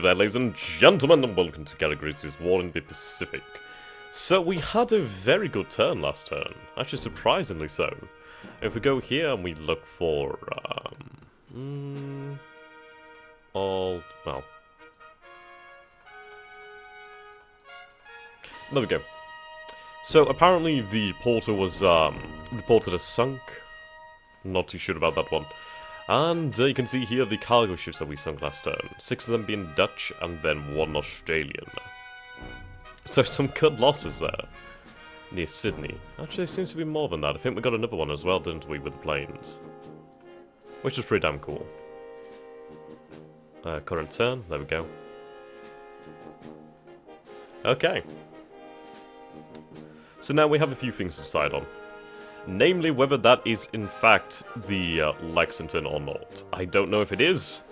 There, ladies and gentlemen, and welcome to Grigsby's War in the Pacific. So we had a very good turn last turn, actually surprisingly so. If we go here and we look for, well, there we go. So apparently the porter was reported as sunk. Not too sure about that one. And you can see here the cargo ships that we sunk last turn. 6 of them being Dutch and then 1 Australian. So some good losses there. Near Sydney. Actually, it seems to be more than that. I think we got another one as well, didn't we, with the planes? Which was pretty damn cool. Current turn. There we go. Okay. So now we have a few things to decide on. Namely, whether that is in fact the Lexington or not. I don't know if it is.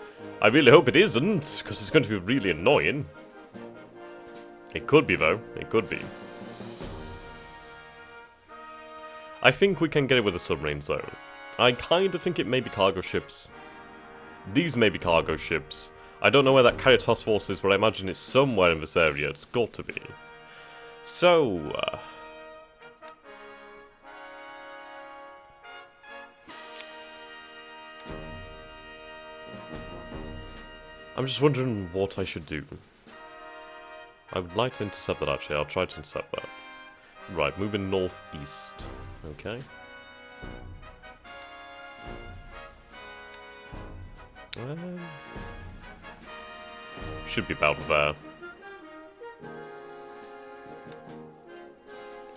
I really hope it isn't, because it's going to be really annoying. It could be, though. It could be. I think we can get it with a submarine zone. I kind of think it may be cargo ships. These may be cargo ships. I don't know where that carrier task force is, but I imagine it's somewhere in this area. It's got to be. So... I'm just wondering what I should do. I would like to intercept that, actually. I'll try to intercept that. Right, moving northeast. Okay. Should be about there.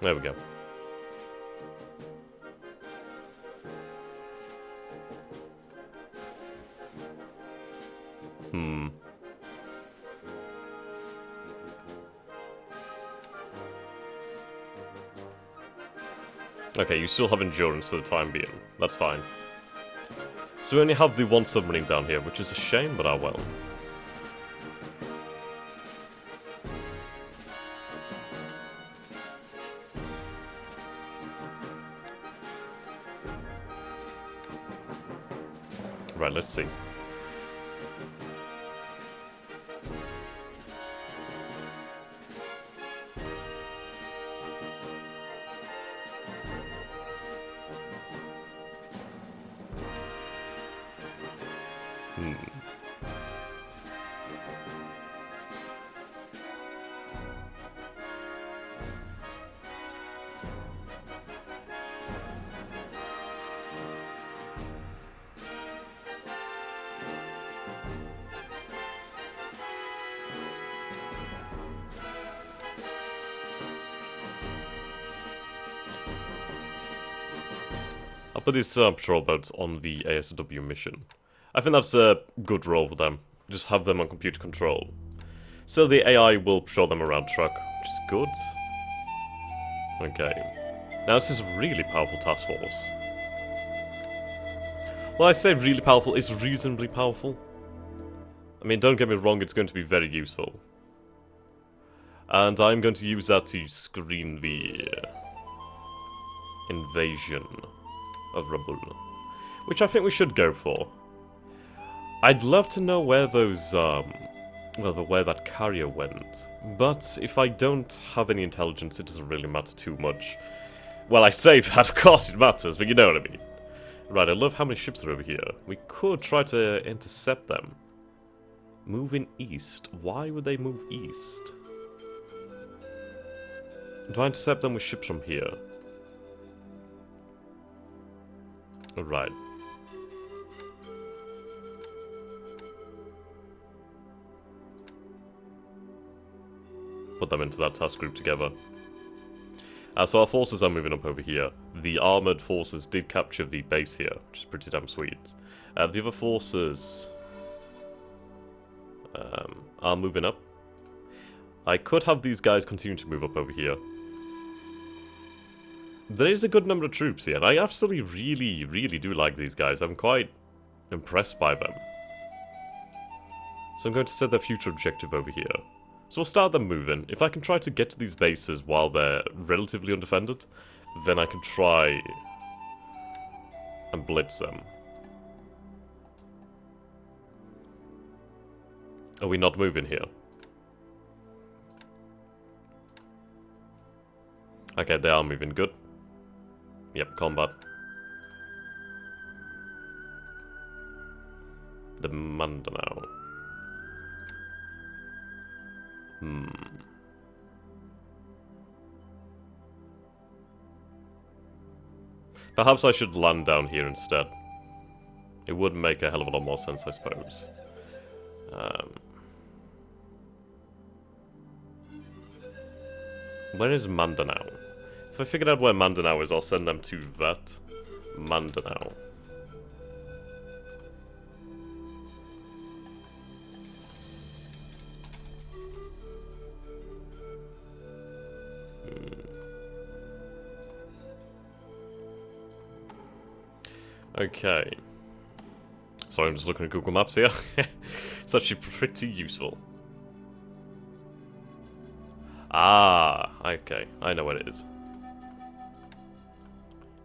There we go. Okay, you still have endurance for the time being. That's fine. So we only have the one submarine down here, which is a shame, but ah well. Right, let's see. I'll put these patrol boats on the ASW mission. I think that's a good role for them. Just have them on computer control. So the AI will patrol them around truck, which is good. Okay. Now this is a really powerful task force. Well, I say really powerful, it's reasonably powerful. I mean, don't get me wrong, it's going to be very useful. And I'm going to use that to screen the invasion of Rabul, which I think we should go for. I'd love to know where those, where that carrier went, but if I don't have any intelligence, it doesn't really matter too much. Well, I say that, of course it matters, but you know what I mean. Right, I love how many ships are over here. We could try to intercept them. Moving east. Why would they move east? Do I intercept them with ships from here? Right. Put them into that task group together. So our forces are moving up over here. The armoured forces did capture the base here, which is pretty damn sweet. The other forces are moving up. I could have these guys continue to move up over here. There is a good number of troops here, and I absolutely really do like these guys. I'm quite impressed by them. So I'm going to set their future objective over here. So we'll start them moving. If I can try to get to these bases while they're relatively undefended, then I can try and blitz them. Are we not moving here? Okay, they are moving. Good. Yep, combat. The Mindanao. Perhaps I should land down here instead. It would make a hell of a lot more sense, I suppose. Where is Mindanao? If I figured out where Mindanao is, I'll send them to that. Mindanao. Okay. Sorry, I'm just looking at Google Maps here. It's actually pretty useful. Ah, okay. I know what it is.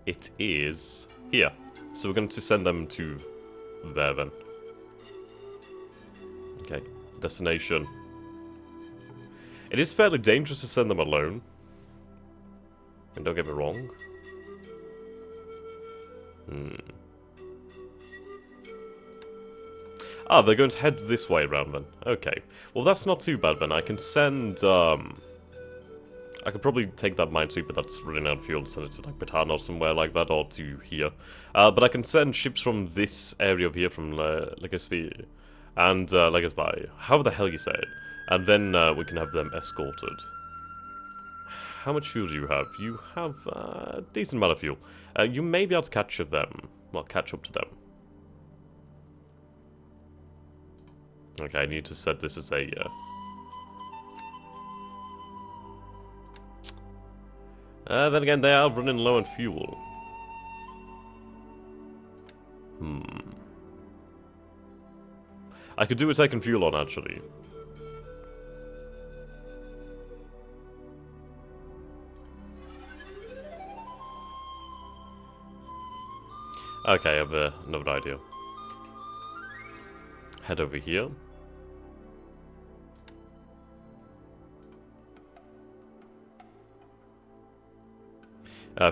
It is here. So we're going to send them to there then. Okay. Destination. It is fairly dangerous to send them alone. And don't get me wrong. Ah, they're going to head this way around then. Okay. Well, that's not too bad then. I can send, I could probably take that minesweeper that's running out of fuel and send it to, like, Batan or somewhere like that, or to here. But I can send ships from this area over here, from Grigsby, and Grigsby, however the hell you say it. And then we can have them escorted. How much fuel do you have? You have a decent amount of fuel. You may be able to catch them. Well, catch up to them. Okay, I need to set this as a... then again, they are running low on fuel. I could do with taking fuel on, actually. Okay, I have another idea. Head over here.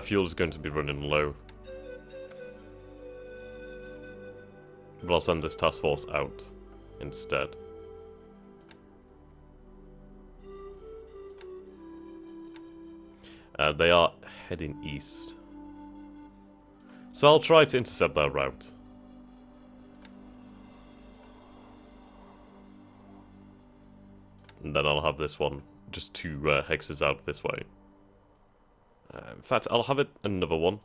Fuel is going to be running low. But I'll send this task force out instead. They are heading east. So I'll try to intercept that route. And then I'll have this one just 2 hexes out this way. In fact, I'll have it another one.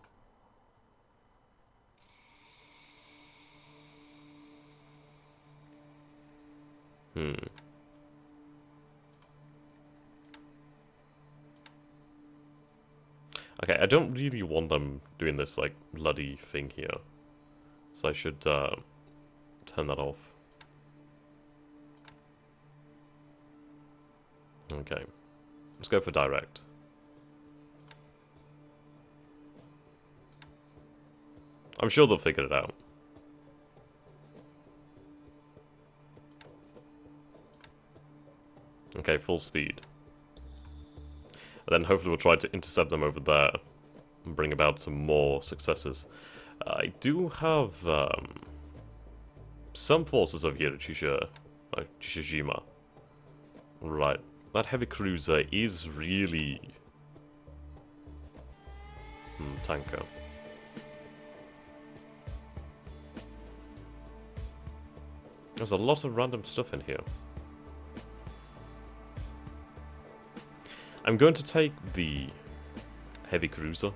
Okay, I don't really want them doing this, like, bloody thing here. So I should, turn that off. Okay. Let's go for direct. I'm sure they'll figure it out. Okay, full speed. And then hopefully we'll try to intercept them over there and bring about some more successes. I do have some forces over here at Shishijima. Right, that heavy cruiser is really... tanker. There's a lot of random stuff in here. I'm going to take the heavy cruiser.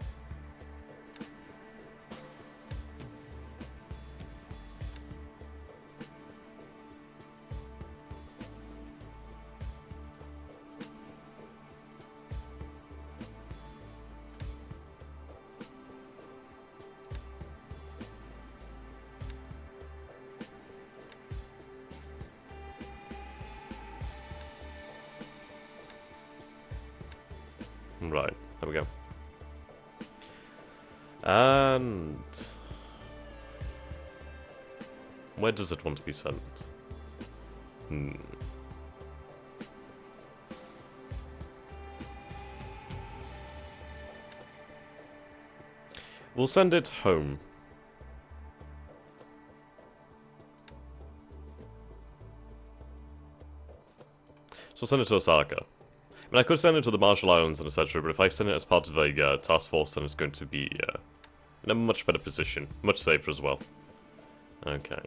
Right, there we go. And... where does it want to be sent? Hmm. We'll send it home. So send it to Osaka. I mean, I could send it to the Marshall Islands and etc., but if I send it as part of a task force, then it's going to be in a much better position. Much safer as well. Okay.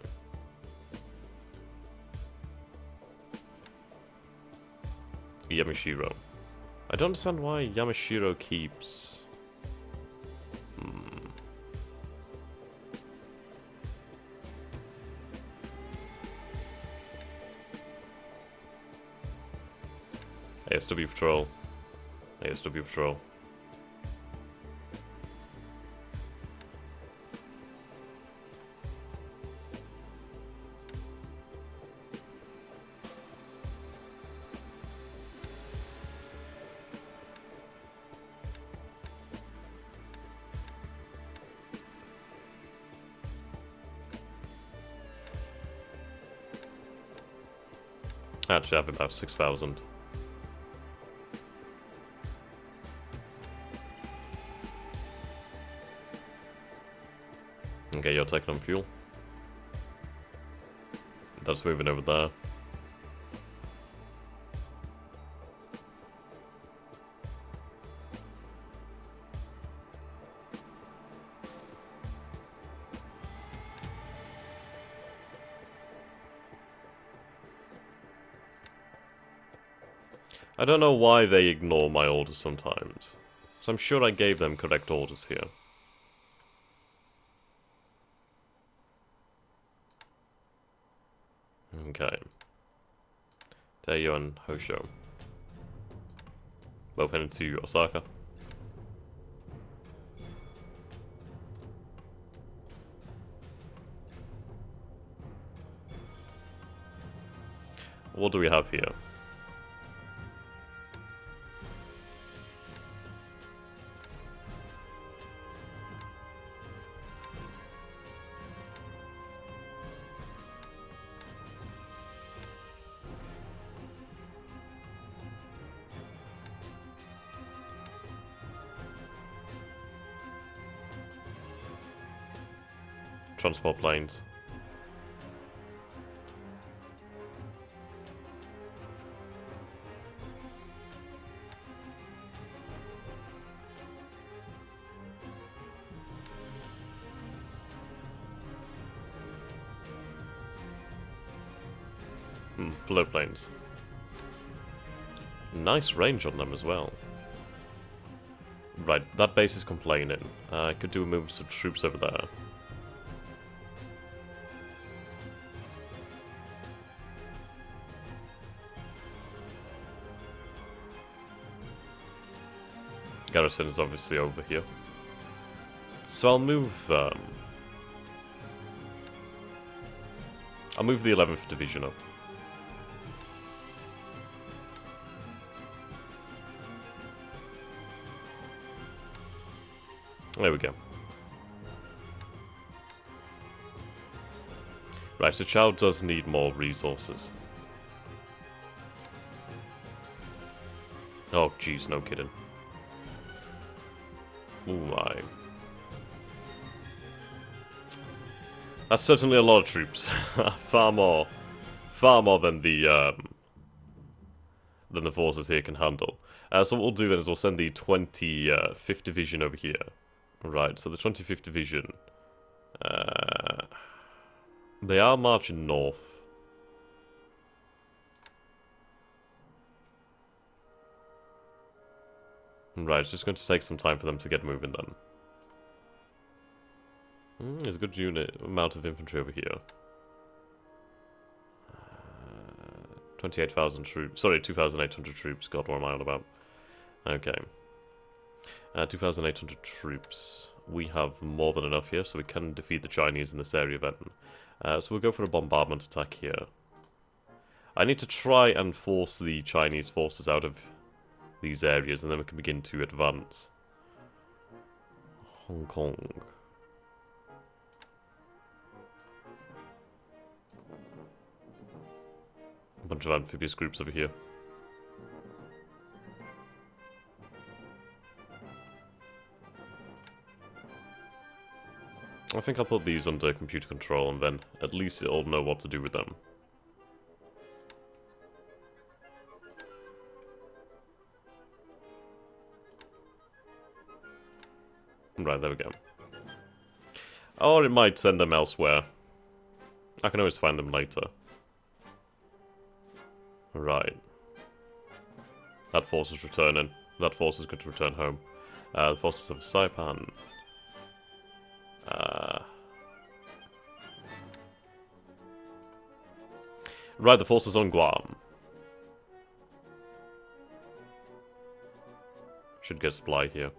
Yamashiro. I don't understand why Yamashiro keeps... ASW Patrol. ASW Patrol. Actually, I have about 6,000. Okay, you're taking on fuel. That's moving over there. I don't know why they ignore my orders sometimes. So I'm sure I gave them correct orders here. Okay. Teiyo and Hosho. Both heading to Osaka. What do we have here? Transport planes. Float planes. Nice range on them as well. Right, that base is complaining. I could do a move some troops over there. Garrison is obviously over here. So I'll move the 11th Division up. There we go. Right, so Chow does need more resources. Oh, jeez, no kidding. Oh my. That's certainly a lot of troops. far more than the forces here can handle. So what we'll do then is we'll send the 25th Division over here. Right, so the 25th Division, they are marching north. Right, it's just going to take some time for them to get moving then. There's a good amount of infantry over here. 28,000 troops. Sorry, 2,800 troops. God, what am I on about? Okay. 2,800 troops. We have more than enough here, so we can defeat the Chinese in this area then. So we'll go for a bombardment attack here. I need to try and force the Chinese forces out of these areas, and then we can begin to advance. Hong Kong. A bunch of amphibious groups over here. I think I'll put these under computer control and then at least it'll know what to do with them. Right, there we go. Or it might send them elsewhere. I can always find them later. Right. That force is returning. That force is going to return home. The forces of Saipan. Right, the forces on Guam. Should get supply here.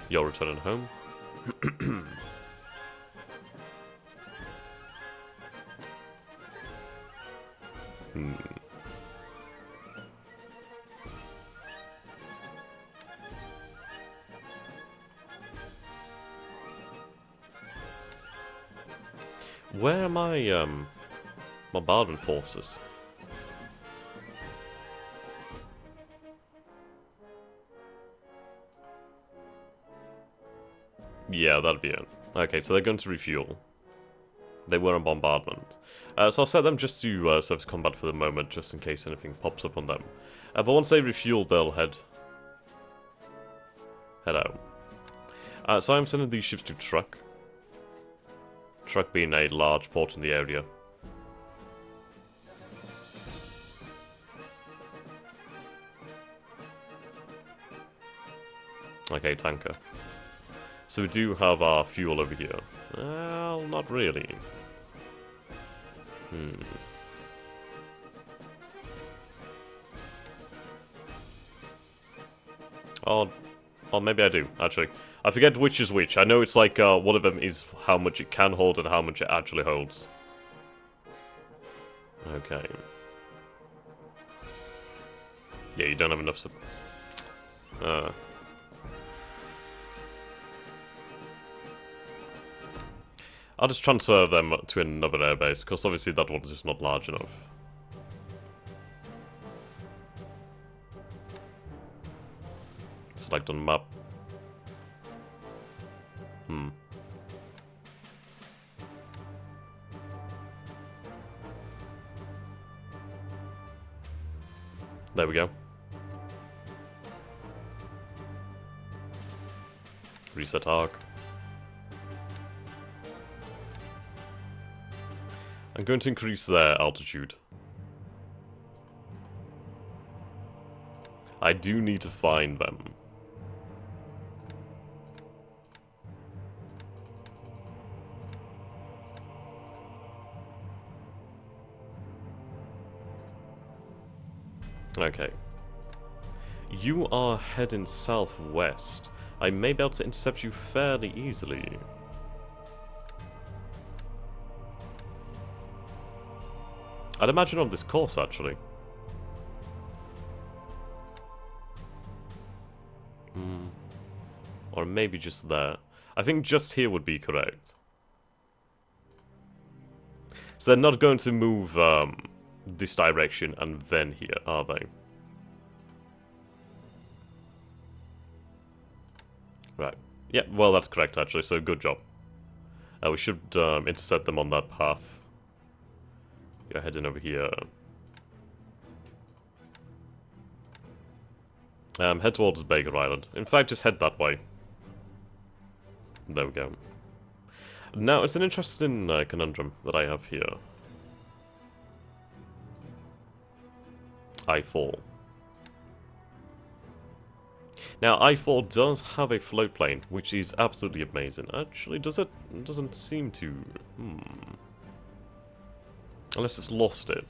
You're returning home. Where are my bombardment forces? Yeah, that'd be it. Okay, so they're going to refuel. They were on bombardment. So I'll set them just to surface combat for the moment, just in case anything pops up on them. But once they refuel, they'll head out. So I'm sending these ships to Truck. Truck being a large port in the area. Okay, tanker. So we do have our fuel over here. Well, not really. Or maybe I do, actually. I forget which is which. I know it's like one of them is how much it can hold and how much it actually holds. Okay. Yeah, you don't have enough. I'll just transfer them to another airbase, because obviously that one's just not large enough. Select on map. There we go. Reset arc. I'm going to increase their altitude. I do need to find them. Okay. You are heading southwest. I may be able to intercept you fairly easily. I'd imagine on this course, actually. Or maybe just there. I think just here would be correct. So they're not going to move this direction and then here, are they? Right. Yeah, well, that's correct, actually, so good job. We should intercept them on that path. You're heading over here. Head towards Baker Island. In fact, just head that way. There we go. Now, it's an interesting conundrum that I have here. I-4. Now, I-4 does have a float plane, which is absolutely amazing. Actually, does it? It doesn't seem to. Unless it's lost it.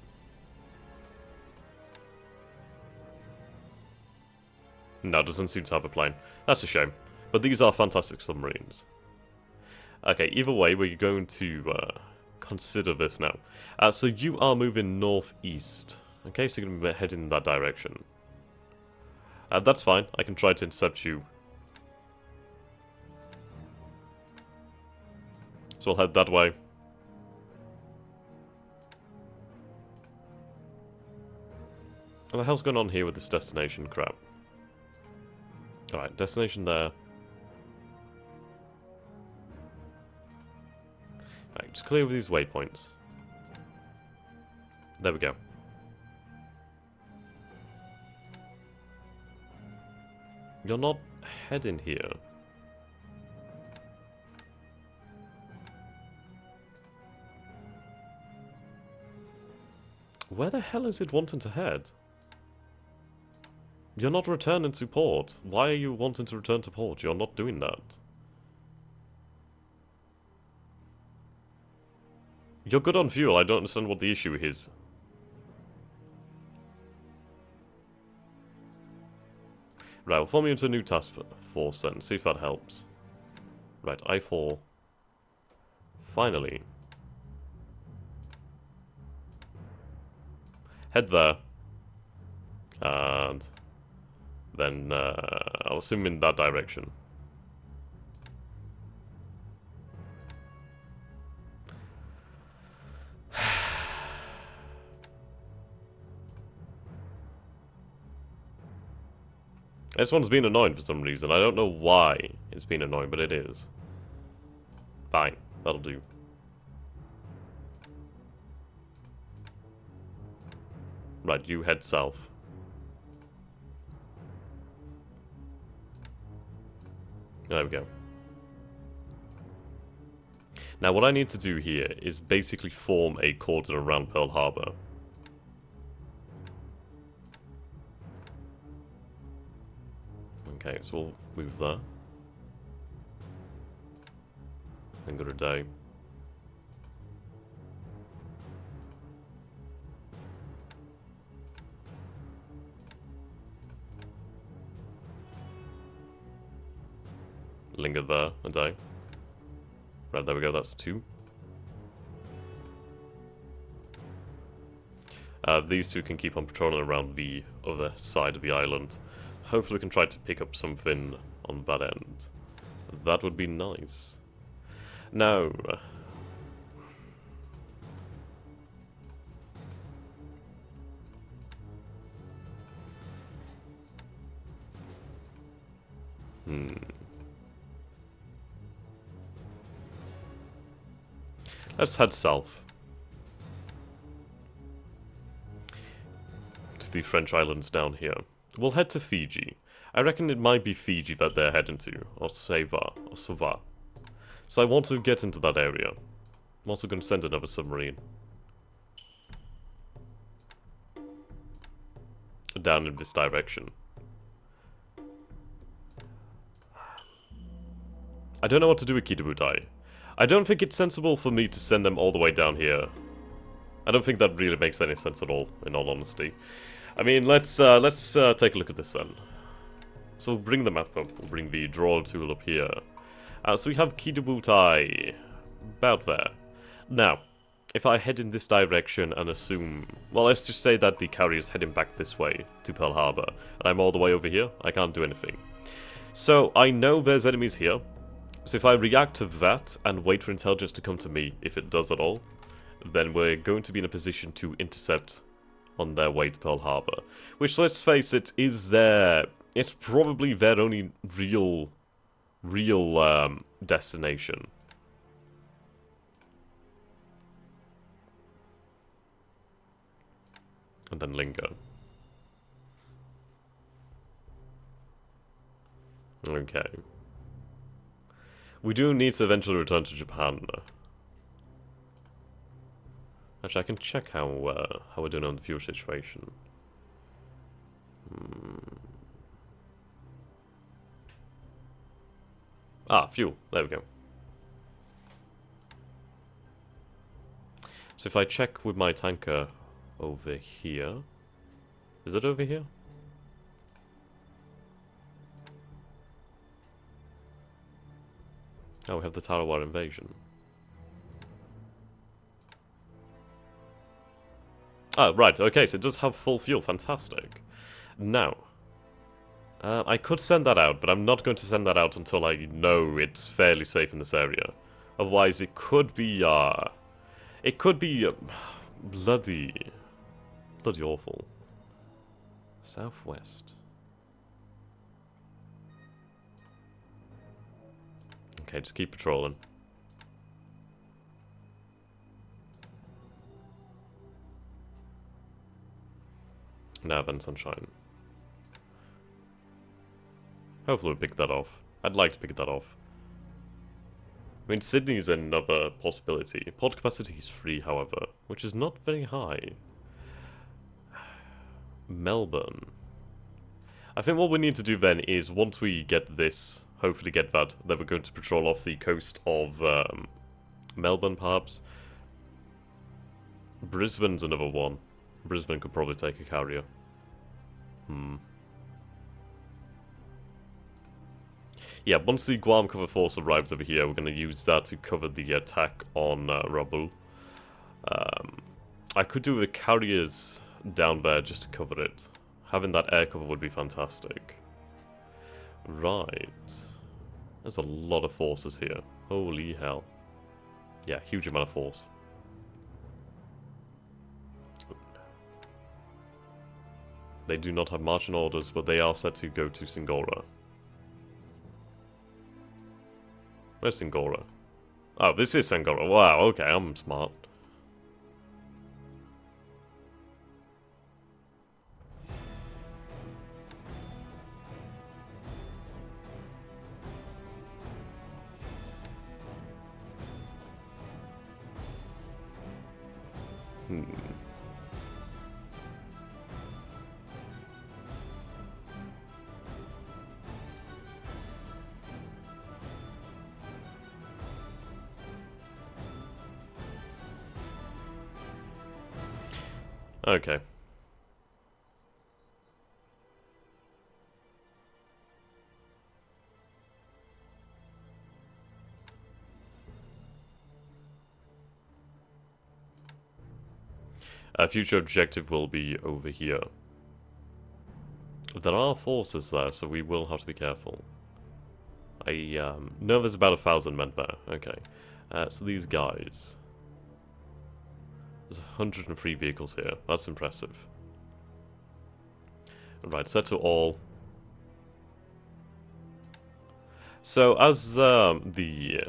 No, it doesn't seem to have a plane. That's a shame. But these are fantastic submarines. Okay, either way, we're going to consider this now. So you are moving northeast. Okay, so you're going to be heading in that direction. That's fine. I can try to intercept you. So I'll head that way. What the hell's going on here with this destination crap? Alright, destination there. Right, just clear with these waypoints. There we go. You're not heading here. Where the hell is it wanting to head? You're not returning to port. Why are you wanting to return to port? You're not doing that. You're good on fuel. I don't understand what the issue is. Right, we'll form you into a new task force then. See if that helps. Right, I4. Finally. Head there. And then I'll assume in that direction. This one's been annoying for some reason. I don't know why it's been annoying, but it is. Fine, that'll do. Right, you head south. There we go. Now what I need to do here is basically form a cordon around Pearl Harbor. Okay, so we'll move there. And go to day. Linger there, a day. Right, there we go, that's 2. These 2 can keep on patrolling around the other side of the island. Hopefully we can try to pick up something on that end. That would be nice. Now... Let's head south. To the French islands down here. We'll head to Fiji. I reckon it might be Fiji that they're heading to, or Sava, or Sava. So I want to get into that area. I'm also going to send another submarine. Down in this direction. I don't know what to do with Kitabutai. I don't think it's sensible for me to send them all the way down here. I don't think that really makes any sense at all, in all honesty. I mean, let's take a look at this then. So we'll bring the map up, we'll bring the draw tool up here. So we have Kitabutai, about there. Now, if I head in this direction and assume... Well, let's just say that the carrier is heading back this way to Pearl Harbor, and I'm all the way over here, I can't do anything. So I know there's enemies here. So if I react to that and wait for intelligence to come to me, if it does at all, then we're going to be in a position to intercept on their way to Pearl Harbor. Which, let's face it, is their... It's probably their only real destination. And then linger. Okay. We do need to eventually return to Japan. Actually, I can check how we're doing on the fuel situation. Ah, fuel. There we go. So if I check with my tanker over here... Is it over here? Oh, we have the Tarawa invasion. Oh, right, okay, so it does have full fuel. Fantastic. Now, I could send that out, but I'm not going to send that out until I know it's fairly safe in this area. Otherwise, it could be, bloody awful. Southwest. Okay, just keep patrolling. Now then, sunshine. Hopefully we'll pick that off. I'd like to pick that off. I mean, Sydney's another possibility. Port capacity is 3, however, which is not very high. Melbourne. I think what we need to do then is, once we get this, hopefully get that, then we're going to patrol off the coast of Melbourne, perhaps. Brisbane's another one. Brisbane could probably take a carrier. Yeah, once the Guam cover force arrives over here, we're going to use that to cover the attack on Rabaul. I could do the carriers down there just to cover it. Having that air cover would be fantastic. Right. There's a lot of forces here. Holy hell. Yeah, huge amount of force. They do not have marching orders, but they are set to go to Singora. Where's Singora? Oh, this is Singora. Wow, okay, I'm smart. Okay. Our future objective will be over here. There are forces there, so we will have to be careful. I know there's about 1,000 men there. Okay. So these guys. There's 103 vehicles here. That's impressive. Right, set to all. So as the...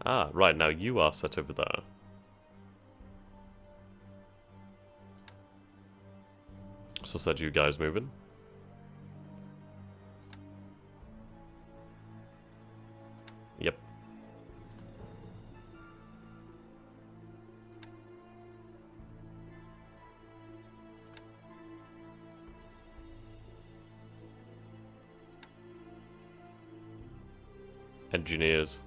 Ah, right, now you are set over there. So said you guys moving. Yep. Engineers.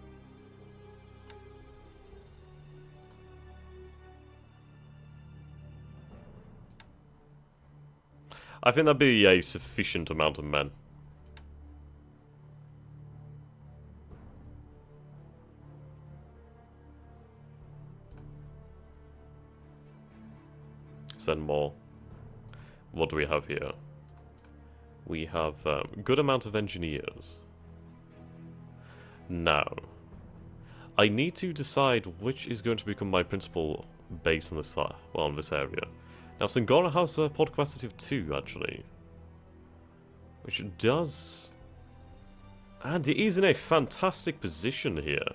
I think that'd be a sufficient amount of men. Send more. What do we have here? We have a good amount of engineers. Now, I need to decide which is going to become my principal base in this, in this area. Now, Singora has a port capacity of 2, actually. Which does... And it is in a fantastic position here.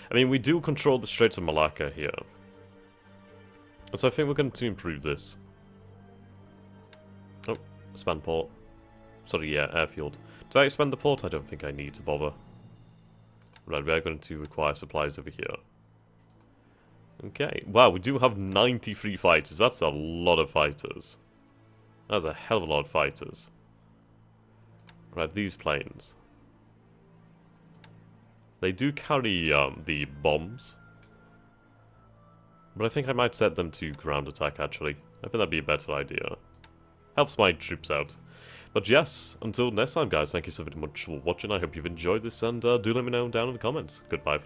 I mean, we do control the Straits of Malacca here. So I think we're going to improve this. Oh, expand port. Sorry, yeah, airfield. Do I expand the port? I don't think I need to bother. Right, we are going to require supplies over here. Okay, wow, we do have 93 fighters. That's a lot of fighters. That's a hell of a lot of fighters. Right, these planes. They do carry the bombs. But I think I might set them to ground attack, actually. I think that'd be a better idea. helps my troops out. But yes, until next time, guys, thank you so very much for watching. I hope you've enjoyed this, and do let me know down in the comments. Goodbye for now.